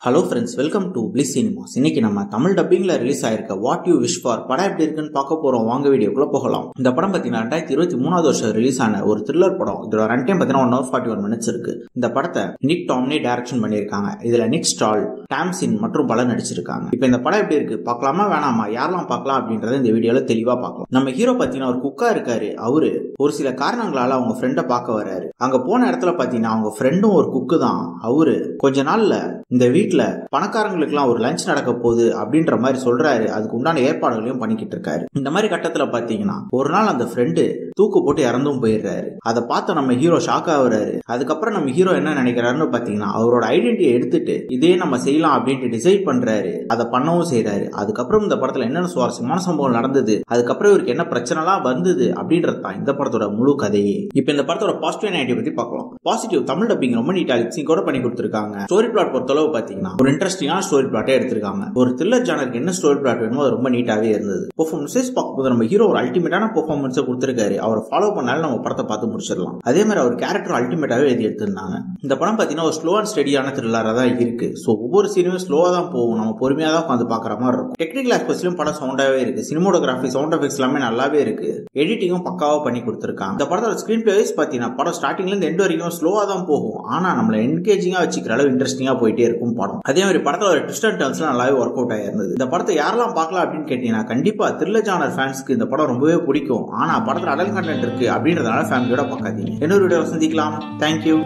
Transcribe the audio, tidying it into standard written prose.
Hello friends, welcome to Bliss Cinemas. இன்னைக்கு நம்ம தமிழ் டப்பிங்ல ரிலீஸ் ஆயிருக்க வாட் யூ விஷ் ஃபார் படம் எப்படி இருக்குன்னு பார்க்க போறோம். வாங்க வீடியோக்குள்ள போகலாம். இந்த படம் பார்த்தீங்கன்னா 2023 வருஷம் ரிலீஸ் ஆன ஒரு த்ரில்லர் படம். இதோட ரன் டைம் பார்த்தீங்கன்னா 1 hour 41 minutes இருக்கு. இந்த படத்தை நிக் டாம்னே டைரக்ஷன் பண்ணியிருக்காங்க. இதுல நிக் ஸ்டால், டாம்சின் மற்றும் பலர் நடிச்சிருக்காங்க. இப்போ இந்த படம் எப்படி இருக்கு பார்க்கலாமா வேணாமா, யாரெல்லாம் பார்க்கலாம் அப்படின்றத இந்த வீடியோல தெளிவா பார்க்கலாம். நம்ம ஹீரோ பார்த்தீங்கன்னா ஒரு குக்கா இருக்காரு. அவரு ஒரு சில காரணங்களால அவங்க ஃப்ரெண்டை பார்க்க வர்றாரு. அங்க போன இடத்துல பார்த்தீங்கன்னா அவங்க ஃப்ரெண்டும் ஒரு குக்கு தான். அவரு கொஞ்ச நாள்ல இந்த வீட்டுல பணக்காரங்களுக்குலாம் ஒரு லஞ்ச் நடக்க போகுது அப்படின்ற மாதிரி சொல்றாரு. அதுக்கு உண்டான ஏற்பாடுகளையும் பண்ணிக்கிட்டு இருக்காரு. இந்த மாதிரி கட்டத்துல பாத்தீங்கன்னா ஒரு நாள் அந்த ஃப்ரெண்டு தூக்கு போட்டு இறந்தும் போயிடுறாரு. அதை பார்த்து நம்ம ஹீரோ ஷாக் ஆகுறாரு. அதுக்கப்புறம் நம்ம ஹீரோ என்ன நினைக்கிறாருன்னு பாத்தீங்கன்னா அவரோட ஐடென்டிட்டியை எடுத்துட்டு இதே நம்ம செய்யலாம் அப்படின்ட்டு டிசைட் பண்றாரு. அதை பண்ணவும் செய்யறாரு. அதுக்கப்புறம் இந்த படத்துல என்னென்ன சுவாரஸ்யமான சம்பவம் நடந்தது, அதுக்கப்புறம் இவருக்கு என்ன பிரச்சனைலாம் வந்தது அப்படின்றது தான் இந்த படத்தோட முழு கதையே. இப்ப இந்த படத்தோட பாசிட்டிவ் நெகட்டிவ் பத்தி பார்க்கலாம். பாசிட்டிவ், தமிழ் டப்பிங் ரொம்ப நீட்டா லிப்சிங் கூட பண்ணி கொடுத்திருக்காங்க. ஸ்டோரி பிளாட் பொறுத்தளவு பாத்தீங்கன்னா ஒரு இன்ட்ரெஸ்டிங்கான ஸ்டோரி பிளாட்டே எடுத்திருக்காங்க. ஒரு த்ரில்லர் ஜானருக்கு என்ன ஸ்டோரி பிளாட் வேணுமோ அது ரொம்ப நீட்டாவே இருந்தது. பெர்ஃபார்மன்ஸஸ் பார்க்கும்போது நம்ம ஹீரோ ஒரு அல்டிமேட்டான பெர்ஃபார்மன்ஸை கொடுத்திருக்காரு. அவரை ஃபாலோ பண்ணாலும் நம்ம படத்தை பார்த்து முடிச்சிடலாம். அதே மாதிரி அவர் கேரக்டர் அல்டிமேட்டாவே எழுதி எடுத்திருந்தாங்க. இந்த படம் பாத்தீங்கன்னா ஒரு ஸ்லோ அண்ட் ஸ்டெடியான த்ரில்லரா தான் இருக்கு. சோ ஒவ்வொரு சீனுமே ஸ்லோவா தான் போகும். நம்ம பொறுமையா தான் உட்காந்து பாக்குற மாதிரி இருக்கும். டெக்னிக்கல் ஆஸ்பெக்ட்ஸ்லயும் படம் சவுண்டாவே இருக்கு. சினிமோட்டோகிராஃபி, சவுண்ட் எஃபெக்ட்ஸ் எல்லாமே நல்லாவே இருக்கு. எடிட்டிங்கும் பக்காவா பண்ணி கொடுத்திருக்காங்க. இந்த படத்தோட ஸ்கிரீன் பிளே வைஸ் பாத்தீங்கன்னா படம் ஸ்டார்டிங்ல இருந்து எண்ட் வரைக்கும் ஸ்லோவா தான் போகும். ஆனா நம்மள என்கேஜிங்கா வச்சுக்கிற அளவு இன்ட்ரெஸ்டிங்கா போயிட்டே இருக்கும் படம். அதே மாதிரி படத்துல ஒரு ட்விஸ்ட் அண்ட் டர்ன்ஸ்லாம் நல்லாவே ஒர்க் அவுட் ஆயிருந்தது. இந்த படத்தை யாரெல்லாம் பார்க்கலாம் அப்படின்னு கேட்டீங்கன்னா கண்டிப்பா த்ரில்லர் ஜானர் ஃபேன்ஸ்க்கு இந்த படம் ரொம்பவே பிடிக்கும். ஆனா படத்துல அடல் கண்டென்ட் இருக்கு அப்படின்றதுனால ஃபேமிலியோட பார்க்காதீங்க. இன்னொரு வீடியோ சந்திக்கலாம். தேங்க்யூ.